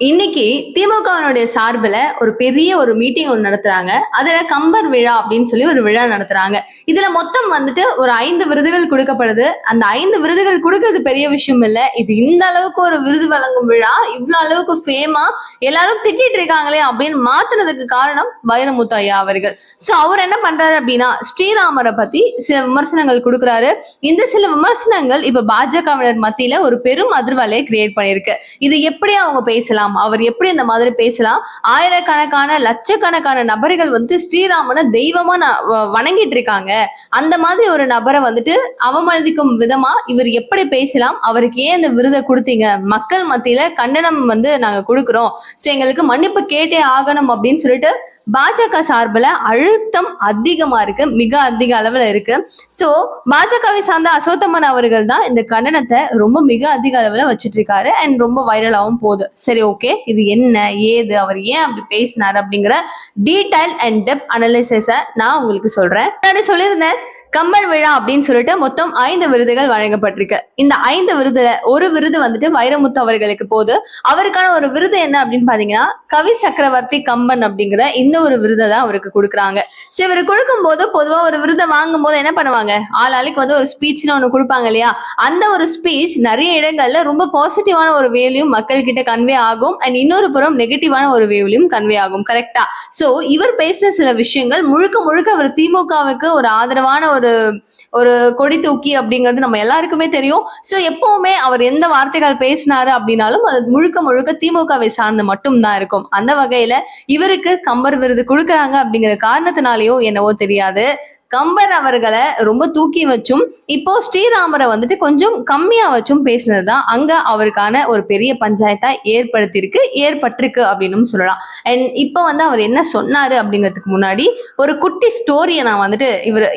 இன்னைக்கு திமுகவினுடைய சார்பில் ஒரு பெரிய ஒரு மீட்டிங் ஒன்று நடத்துறாங்க. அதுல கம்பர் விழா அப்படின்னு சொல்லி ஒரு விழா நடத்துறாங்க. இதுல மொத்தம் வந்துட்டு ஒரு 5 விருதுகள் கொடுக்கப்படுது. அந்த 5 விருதுகள் கொடுக்கறது பெரிய விஷயம் இல்ல. இது இந்த அளவுக்கு ஒரு விருது வழங்கும் விழா இவ்வளவு அளவுக்கு ஃபேமா எல்லாரும் திட்டிட்டு இருக்காங்களே அப்படின்னு மாத்துனதுக்கு காரணம் வைரமுத்து ஐயா அவர்கள். சோ அவர் என்ன பண்றாரு அப்படின்னா ஸ்ரீராமரை பத்தி சில விமர்சனங்கள் கொடுக்குறாரு. இந்த சில விமர்சனங்கள் இப்ப பாஜகவினர் மத்தியில ஒரு பெரும் அதிர்வலையை கிரியேட் பண்ணிருக்கு. இது எப்படி அவங்க பேசலாம், அவர் எப்படி இந்த மாதிரி பேசலாம், ஆயிரக்கணக்கான லட்சக்கணக்கான நபர்கள் வந்துட்டு ஸ்ரீராமனை தெய்வமா வணங்கிட்டு இருக்காங்க, அந்த மாதிரி ஒரு நபரை வந்துட்டு அவமதிக்கும் விதமா இவர் எப்படி பேசலாம், அவருக்கு ஏன் இந்த விருதை கொடுத்தீங்க, மக்கள் மத்தியில கண்டனம் நாங்க கொடுக்கிறோம், சோ எங்களுக்கு மன்னிப்பு கேட்டே ஆகணும் அப்படின்னு சொல்லிட்டு பாஜக சார்பில் அழுத்தம் அதிகமா இருக்கு, மிக அதிக அளவுல இருக்கு. சோ பாஜகவை சார்ந்த அசோத்தமன் அவர்கள் தான் இந்த கண்டனத்தை ரொம்ப மிக அதிக அளவுல வச்சிட்டு இருக்காரு அண்ட் ரொம்ப வைரலாவும் போகுது. சரி, ஓகே, இது என்ன ஏது, அவர் ஏன் அப்படி பேசினார் அப்படிங்கிற டீடைல் அண்ட் டெப்த் அனலைசிஸ நான் உங்களுக்கு சொல்றேன். முன்னாடி சொல்லியிருந்தேன் கம்பர் விழா அப்படின்னு சொல்லிட்டு மொத்தம் 5 விருதுகள் வழங்கப்பட்டிருக்கு. இந்த 5 விருதுல ஒரு விருது வந்துட்டு வைரமுத்து அவர்களுக்கு போகுது. அவருக்கான ஒரு விருது என்ன அப்படின்னு பாத்தீங்கன்னா கவி சக்கரவர்த்தி கம்பன் அப்படிங்கிற இந்த ஒரு விருதை தான் அவருக்கு கொடுக்குறாங்க. சோ இவர் கொடுக்கும் போது பொதுவா ஒரு விருதை வாங்கும் போது என்ன பண்ணுவாங்க, ஆளாளுக்கு ஒரு ஸ்பீச்னு ஒண்ணு கொடுப்பாங்க இல்லையா, அந்த ஒரு ஸ்பீச் நிறைய இடங்கள்ல ரொம்ப பாசிட்டிவான ஒரு வேலையும் மக்கள் கிட்ட கன்வே ஆகும் அண்ட் இன்னொரு புறம் நெகட்டிவான ஒரு வேலையும் கன்வே ஆகும். கரெக்டா? சோ இவர் பேசின சில விஷயங்கள் முழுக்க முழுக்க அவர் திமுகவுக்கு ஒரு ஆதரவான ஒரு கொடி தூக்கி அப்படிங்கிறது நம்ம எல்லாருக்குமே தெரியும். சோ எப்பவுமே அவர் எந்த வார்த்தைகள் பேசினாரு அப்படின்னாலும் அது முழுக்க முழுக்க திமுகவை சார்ந்து மட்டும் தான் இருக்கும். அந்த வகையில இவருக்கு கம்பர் விருது கொடுக்கறாங்க அப்படிங்கிற காரணத்தினாலேயோ என்னவோ தெரியாது, கம்பர் அவர்களை ரொம்ப தூக்கி வச்சும் இப்போ ஸ்ரீராமரை வந்துட்டு கொஞ்சம் கம்மியா வச்சும் பேசினதுதான் அங்க அவருக்கான ஒரு பெரிய பஞ்சாயத்தா ஏற்பட்டிருக்கு அப்படின்னு சொல்லலாம். அண்ட் இப்போ அவர் என்ன சொன்னாரு அப்படிங்கிறதுக்கு முன்னாடி ஒரு குட்டி ஸ்டோரியை நான்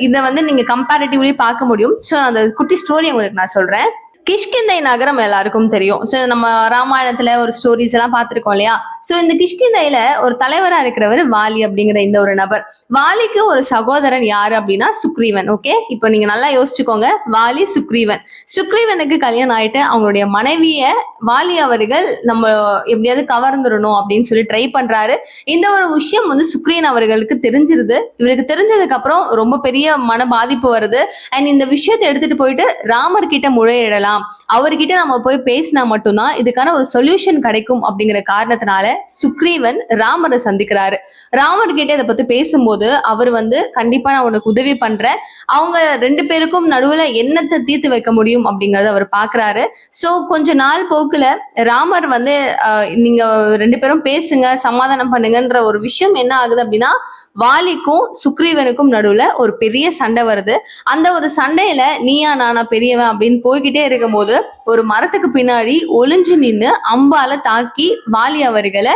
இதை நீங்க கம்பேரிட்டிவ்லி பார்க்க முடியும். ஸோ அந்த குட்டி ஸ்டோரி உங்களுக்கு நான் சொல்றேன். கிஷ்கிந்தை நகரம் எல்லாருக்கும் தெரியும். ஸோ நம்ம ராமாயணத்துல ஒரு ஸ்டோரிஸ் எல்லாம் பார்த்திருக்கோம் இல்லையா. ஸோ இந்த கிஷ்கிந்தையில ஒரு தலைவரா இருக்கிறவர் வாலி அப்படிங்கிற இந்த ஒரு நபர். வாலிக்கு ஒரு சகோதரன் யாரு அப்படின்னா சுக்ரீவன். ஓகே, இப்போ நீங்க நல்லா யோசிச்சுக்கோங்க, வாலி சுக்ரீவன். சுக்ரீவனுக்கு கல்யாணம் ஆயிட்டு அவங்களுடைய மனைவிய வாலி அவர்கள் நம்ம எப்படியாவது கவர்ந்துடணும் அப்படின்னு சொல்லி ட்ரை பண்றாரு. இந்த ஒரு விஷயம் சுக்ரீவன் அவர்களுக்கு தெரிஞ்சிருது. இவருக்கு தெரிஞ்சதுக்கு அப்புறம் ரொம்ப பெரிய மன பாதிப்பு வருது. அண்ட் இந்த விஷயத்தை எடுத்துட்டு போயிட்டு ராமர் கிட்ட முறையிடலாம், அவர்கிட்ட நம்ம போய் பேசினா மட்டும்தான் இதுக்கான ஒரு சொல்யூஷன் கிடைக்கும் அப்படிங்கிற காரணத்தினால சுக்ரீவன் ராமரை சந்திக்கிறாரு. ராமர் கிட்ட இதை பத்தி பேசும்போது அவர் கண்டிப்பா நான் உனக்கு உதவி பண்றேன், அவங்க 2 பேருக்கும் நடுவுல என்னத்தை தீர்த்து வைக்க முடியும் அப்படிங்கறத அவர் பாக்குறாரு. சோ கொஞ்ச நாள் போக்குல ராமர் நீங்க 2 பேரும் பேசுங்க, சமாதானம் பண்ணுங்கன்ற ஒரு விஷயம் என்ன ஆகுது அப்படின்னா வாலிக்கும் சுக்ரீவனுக்கும் நடுவுல ஒரு பெரிய சண்டை வருது. அந்த ஒரு சண்டையில நீயா நானா பெரியவன் அப்படின்னு போய்கிட்டே இருக்கும் போது ஒரு மரத்துக்கு பின்னாடி ஒளிஞ்சு நின்று அம்பால தாக்கி வாலி அவர்களை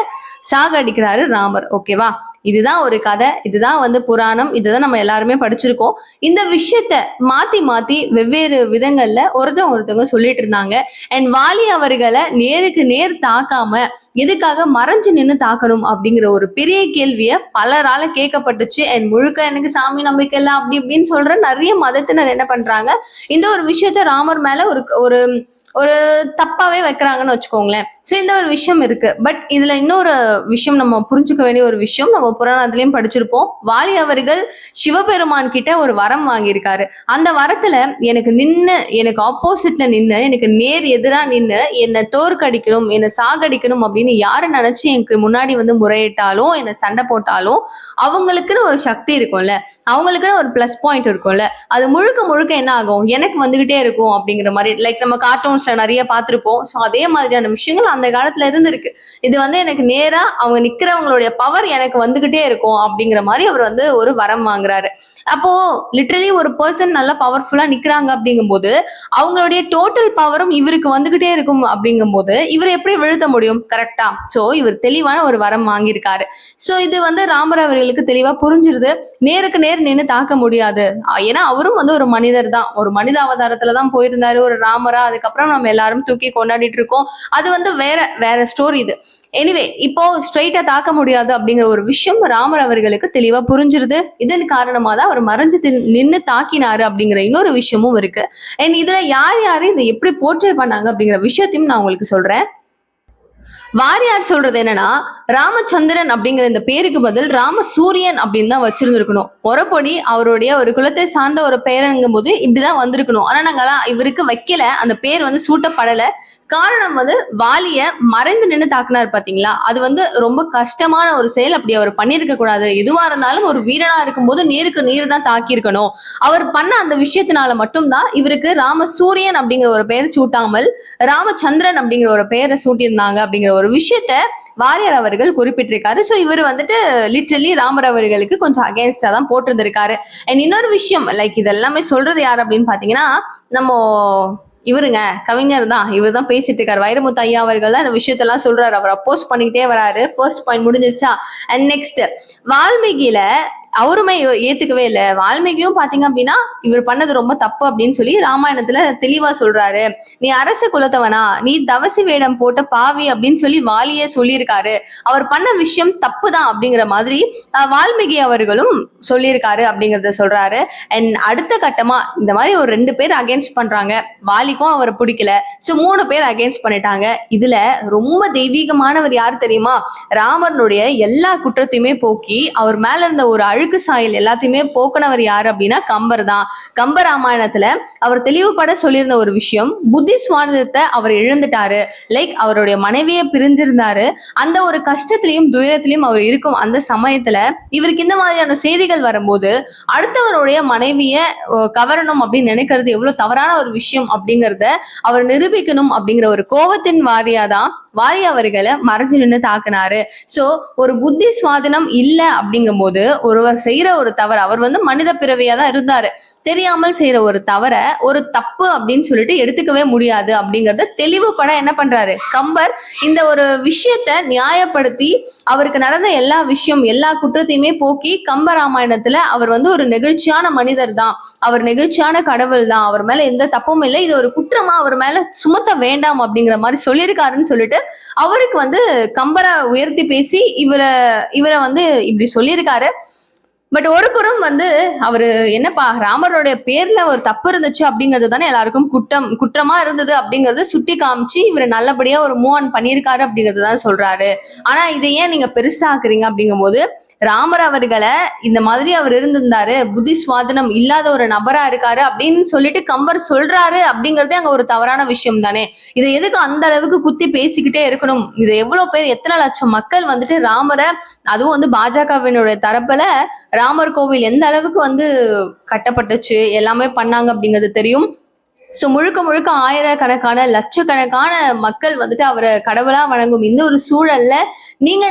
சாகடிக்கிறாரு ராமர். ஓகேவா? இதுதான் ஒரு கதை, இதுதான் புராணம், இதுதான் நம்ம எல்லாருமே படிச்சிருக்கோம். இந்த விஷயத்த மாத்தி மாத்தி வெவ்வேறு விதங்கள்ல ஒருத்தவங்க சொல்லிட்டு இருந்தாங்க. அண்ட் வாலி அவர்களை நேருக்கு நேர் தாக்காம எதுக்காக மறைஞ்சு நின்று தாக்கணும் அப்படிங்கிற ஒரு பெரிய கேள்விய பலரால கேட்கப்பட்டுச்சு. அண்ட் முழுக்க எனக்கு சாமி நம்பிக்கை இல்லை அப்படி இப்படின்னு சொல்ற நிறைய மதத்தினர் என்ன பண்றாங்க, இந்த ஒரு விஷயத்த ராமர் மேல ஒரு ஒரு தப்பாவே வைக்கிறாங்கன்னு வச்சுக்கோங்களேன். ஸோ இந்த ஒரு விஷயம் இருக்கு. பட் இதுல இன்னொரு விஷயம் நம்ம புரிஞ்சுக்க வேண்டிய ஒரு விஷயம் நம்ம புராணத்திலையும் படிச்சிருப்போம். வாலி அவர்கள் சிவபெருமான் கிட்ட ஒரு வரம் வாங்கியிருக்காரு. அந்த வரத்துல எனக்கு ஆப்போசிட்ல நின்று எனக்கு நேர் எதிரா நின்று என்னை தோற்கடிக்கணும், என்னை சாகடிக்கணும் அப்படின்னு யாரு நினைச்சு எனக்கு முன்னாடி முறையிட்டாலும் என்னை சண்டை போட்டாலும் அவங்களுக்குன்னு ஒரு சக்தி இருக்கும்ல, அவங்களுக்குன்னு ஒரு பிளஸ் பாயிண்ட் இருக்கும்ல, அது முழுக்க முழுக்க என்ன ஆகும், எனக்கு வந்துகிட்டே இருக்கும் அப்படிங்கிற மாதிரி. லைக் நம்ம கார்ட்டூன்ஸ்ல நிறைய பார்த்திருப்போம். ஸோ அதே மாதிரியான விஷயங்கள் அந்த காலத்துல இருந்திருக்கு. இது எனக்கு நேரா அவங்க நிக்கிறவங்களுடைய பவர் எனக்கு வந்துகிட்டே இருக்கும் அப்படிங்கிற மாதிரி அவர் ஒரு வரம் வாங்குறாரு. அப்போ லிட்டரலி ஒரு பர்சன் நல்லா பவர்ஃபுல்லா நிக்கிறாங்க அப்படிங்கும் போது அவங்களுடைய டோட்டல் பவரும் இவருக்கு வந்துகிட்டே இருக்கும் அப்படிங்கும் போது இவர் எப்படி வீழ்த்த முடியும்? கரெக்டா? சோ இவர் தெளிவான ஒரு வரம் வாங்கியிருக்காரு. சோ இது ராமர் அவர்களுக்கு தெளிவா புரிஞ்சிருது, நேருக்கு நேர் நின்று தாக்க முடியாது. ஏன்னா அவரும் ஒரு மனிதர் தான், ஒரு மனித அவதாரத்துலதான் போயிருந்தாரு ஒரு ராமரா. அதுக்கப்புறம் நம்ம எல்லாரும் தூக்கி கொண்டாடிட்டு இருக்கோம். அது வேற ஸ்டோரி இது. எனிவே இப்போ ஸ்ட்ரைட்டா தாக்க முடியாது அப்படிங்கிற ஒரு விஷயம் ராமர் அவர்களுக்கு தெளிவா புரிஞ்சிருது. இதன் காரணமா தான் அவர் மறைஞ்சு நின்று தாக்கினாரு அப்படிங்கிற இன்னொரு விஷயமும் இருக்கு. அண்ட் இதுல யார் யாரு இதை எப்படி போர்ட்ரே பண்ணாங்க அப்படிங்கிற விஷயத்தையும் நான் உங்களுக்கு சொல்றேன். வாரியார் சொல்றது என்னன்னா, ராமச்சந்திரன் அப்படிங்கிற இந்த பேருக்கு பதில் ராமசூரியன் அப்படின்னு தான் வச்சிருந்திருக்கணும். முறைப்படி அவருடைய ஒரு குலத்தை சார்ந்த ஒரு பெயருங்கும் போது இப்படிதான் வந்திருக்கணும். ஆனா நாங்கெல்லாம் இவருக்கு வைக்கல, அந்த பேர் வந்து சூட்டப்படல. காரணம் வந்து வாலிய மறைந்து நின்று தாக்குனார் பாத்தீங்களா, அது வந்து ரொம்ப கஷ்டமான ஒரு செயல். அப்படி அவர் பண்ணிருக்க கூடாது. எதுவா இருந்தாலும் ஒரு வீரனா இருக்கும்போது நீருக்கு நீர் தான் தாக்கியிருக்கணும். அவர் பண்ண அந்த விஷயத்தினால மட்டும்தான் இவருக்கு ராமசூரியன் அப்படிங்கிற ஒரு பெயர் சூட்டாமல் ராமச்சந்திரன் அப்படிங்கிற ஒரு பெயரை சூட்டியிருந்தாங்க அப்படிங்கிற ஒரு விஷயத்த வாரியார் அவர்கள் குறிப்பிட்டிருக்காரு. ஸோ இவர் வந்துட்டு லிட்ரலி ராமர் அவர்களுக்கு கொஞ்சம் அகேன்ஸ்டா தான் போட்டிருந்திருக்காரு. அண்ட் இன்னொரு விஷயம், லைக் இதெல்லாமே சொல்றது யார் அப்படின்னு பாத்தீங்கன்னா, நம்ம இவருங்க கவிஞர் தான், இவர் தான் பேசிட்டு இருக்காரு. வைரமுத்து ஐயா அவர்கள் தான் இந்த விஷயத்தெல்லாம் சொல்றாரு. அவர் அப்போஸ் பண்ணிக்கிட்டே வராரு. ஃபர்ஸ்ட் பாயிண்ட் முடிஞ்சிருச்சா. அண்ட் நெக்ஸ்ட், வால்மீகியில அவருமே ஏத்துக்கவே இல்லை. வால்மீகியும் பாத்தீங்க அப்படின்னா இவர் பண்ணது ரொம்ப தப்பு அப்படின்னு சொல்லி ராமாயணத்துல தெளிவா சொல்றாரு. நீ அரச குலத்தவனா, நீ தவசி வேடம் போட்ட பாவி அப்படின்னு சொல்லி வாலியே சொல்லியிருக்காரு. அவர் பண்ண விஷயம் தப்பு தான் அப்படிங்கிற மாதிரி வால்மீகி அவர்களும் சொல்லியிருக்காரு அப்படிங்கறத சொல்றாரு. அண்ட் அடுத்த கட்டமா இந்த மாதிரி ஒரு 2 பேர் அகேன்ஸ்ட் பண்றாங்க. வாலிக்கும் அவரை பிடிக்கல. ஸோ 3 பேர் அகேன்ஸ்ட் பண்ணிட்டாங்க. இதுல ரொம்ப தெய்வீகமானவர் யார் தெரியுமா? ராமனுடைய எல்லா குற்றத்தையுமே போக்கி அவர் மேல இருந்த ஒரு அழுக்கு சாயல் எல்லாத்தையுமே போக்குனவர் யாரு அப்படின்னா கம்பர் தான். கம்ப ராமாயணத்துல அவர் தெளிவுபட சொல்லியிருந்த ஒரு விஷயம், புத்தி சுவாதத்தை அவர் இழந்துட்டாரு. லைக் அவருடைய மனைவியை பிரிஞ்சிருந்தாரு. அந்த ஒரு கஷ்டத்திலையும் துயரத்திலையும் அவர் இருக்கும் அந்த சமயத்துல இவருக்கு இந்த மாதிரியான செய்திகள் வரும்போது அடுத்தவருடைய மனைவிய கவரணும் அப்படின்னு நினைக்கிறது எவ்வளவு தவறான ஒரு விஷயம் அப்படிங்கறத அவர் நிரூபிக்கணும் அப்படிங்கிற ஒரு கோபத்தின் வாரியாதான் வாலி அவர்களை மறைஞ்சு நின்று தாக்குனாரு. சோ ஒரு புத்தி சுவாதனம் இல்ல அப்படிங்கும் போது ஒருவர் செய்யற ஒரு தவறு, அவர் வந்து மனித பிறவியா தான் இருந்தாரு, தெரியாமல் செய்யற ஒரு தவற ஒரு தப்பு அப்படின்னு சொல்லிட்டு எடுத்துக்கவே முடியாது அப்படிங்கறத தெளிவுபட என்ன பண்றாரு கம்பர். இந்த ஒரு விஷயத்த நியாயப்படுத்தி அவருக்கு நடந்த எல்லா விஷயம் எல்லா குற்றத்தையுமே போக்கி கம்ப ராமாயணத்துல அவர் வந்து ஒரு நெகிழ்ச்சியான மனிதர் தான், அவர் நெகிழ்ச்சியான கடவுள் தான், அவர் மேல எந்த தப்பும் இல்லை, இது ஒரு குற்றமா அவர் மேல சுமத்த வேண்டாம் அப்படிங்கிற மாதிரி சொல்லியிருக்காருன்னு சொல்லிட்டு அவருக்கு வந்து கம்பரை உயர்த்தி பேசி இவரை வந்து இப்படி சொல்லியிருக்காரு. பட் ஒரு புறம் வந்து அவரு என்னப்பா ராமருடைய பேர்ல ஒரு தப்பு இருந்துச்சு அப்படிங்கிறது தானே எல்லாருக்கும் குற்றமா இருந்தது அப்படிங்கறது சுட்டி காமிச்சு இவர் நல்லபடியா ஒரு மூவ் ஆன் பண்ணியிருக்காரு அப்படிங்கிறது தான் சொல்றாரு. ஆனா இதை ஏன் நீங்க பெருசாக்குறீங்க அப்படிங்கும் போது ராமர் அவர்களை இந்த மாதிரி அவர் இருந்திருந்தாரு, புத்தி சுவாதனம் இல்லாத ஒரு நபரா இருக்காரு அப்படின்னு சொல்லிட்டு கம்பர் சொல்றாரு அப்படிங்கறதே அங்க ஒரு தவறான விஷயம் தானே. இதை எதுக்கு அந்த அளவுக்கு குத்தி பேசிக்கிட்டே இருக்கணும்? இது எவ்வளவு பேர், எத்தனை லட்சம் மக்கள் வந்துட்டு ராமரை, அதுவும் வந்து பாஜகவினுடைய தரப்புல ராமர் கோவில் எந்த அளவுக்கு வந்து கட்டப்பட்டுச்சு எல்லாமே பண்ணாங்க அப்படிங்கிறது தெரியும். ஸோ முழுக்க முழுக்க ஆயிரக்கணக்கான லட்சக்கணக்கான மக்கள் வந்துட்டு அவரை கடவுளா வணங்கும் இந்த ஒரு சூழல்ல நீங்க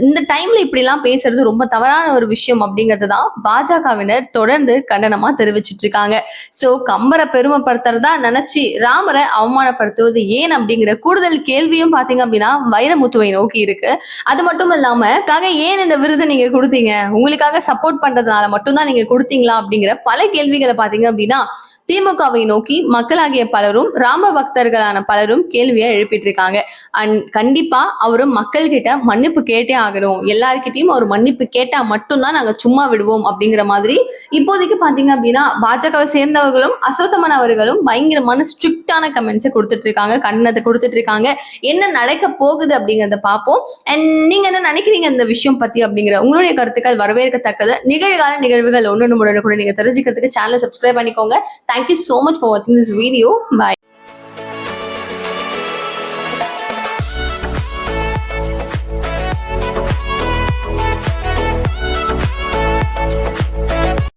இந்த டைம்ல இப்படி எல்லாம் பேசுறது ரொம்ப தவறான ஒரு விஷயம் அப்படிங்கிறது தான் பாஜகவினர் தொடர்ந்து கண்டனமா தெரிவிச்சிட்டு இருக்காங்க. ஸோ கம்பரை பெருமைப்படுத்துறதா நினைச்சு ராமரை அவமானப்படுத்துவது ஏன் அப்படிங்கிற கூடுதல் கேள்வியும் பாத்தீங்க அப்படின்னா வைரமுத்துவை நோக்கி இருக்கு. அது மட்டும் இல்லாம ஏன் இந்த விருது நீங்க கொடுத்தீங்க, உங்களுக்காக சப்போர்ட் பண்றதுனால மட்டும்தான் நீங்க கொடுத்தீங்களா அப்படிங்கிற பல கேள்விகளை பாத்தீங்க அப்படின்னா திமுகவை நோக்கி மக்களாகிய பலரும் ராம பக்தர்களான பலரும் எழுப்பிட்டு இருக்காங்க. அண்ட் கண்டிப்பா அவரும் மக்கள் கிட்ட மன்னிப்பு கேட்டே ஆகணும், எல்லார்கிட்டையும் ஒரு மன்னிப்பு கேட்டா மட்டும்தான் நாங்க சும்மா விடுவோம் அப்படிங்கிற மாதிரி இப்போதைக்கு பாத்தீங்க அப்படின்னா பாஜகவை சேர்ந்தவர்களும் அசோத்தமன் அவர்களும் பயங்கரமான ஸ்ட்ரிக்டான கமெண்ட்ஸை கொடுத்துட்டு இருக்காங்க, கண்டனத்தை கொடுத்துட்டு இருக்காங்க. என்ன நடக்க போகுது அப்படிங்கறத பார்ப்போம். அண்ட் நீங்க என்ன நினைக்கிறீங்க இந்த விஷயம் பத்தி அப்படிங்கிற உங்களுடைய கருத்துக்கள் வரவேற்கத்தக்கது. நிகழ்கால நிகழ்வுகள் ஒன்று கூட நீங்க தெரிஞ்சுக்கிறதுக்கு சேனலை சப்ஸ்கிரைப் பண்ணிக்கோங்க. Thank you so much for watching this video. Bye.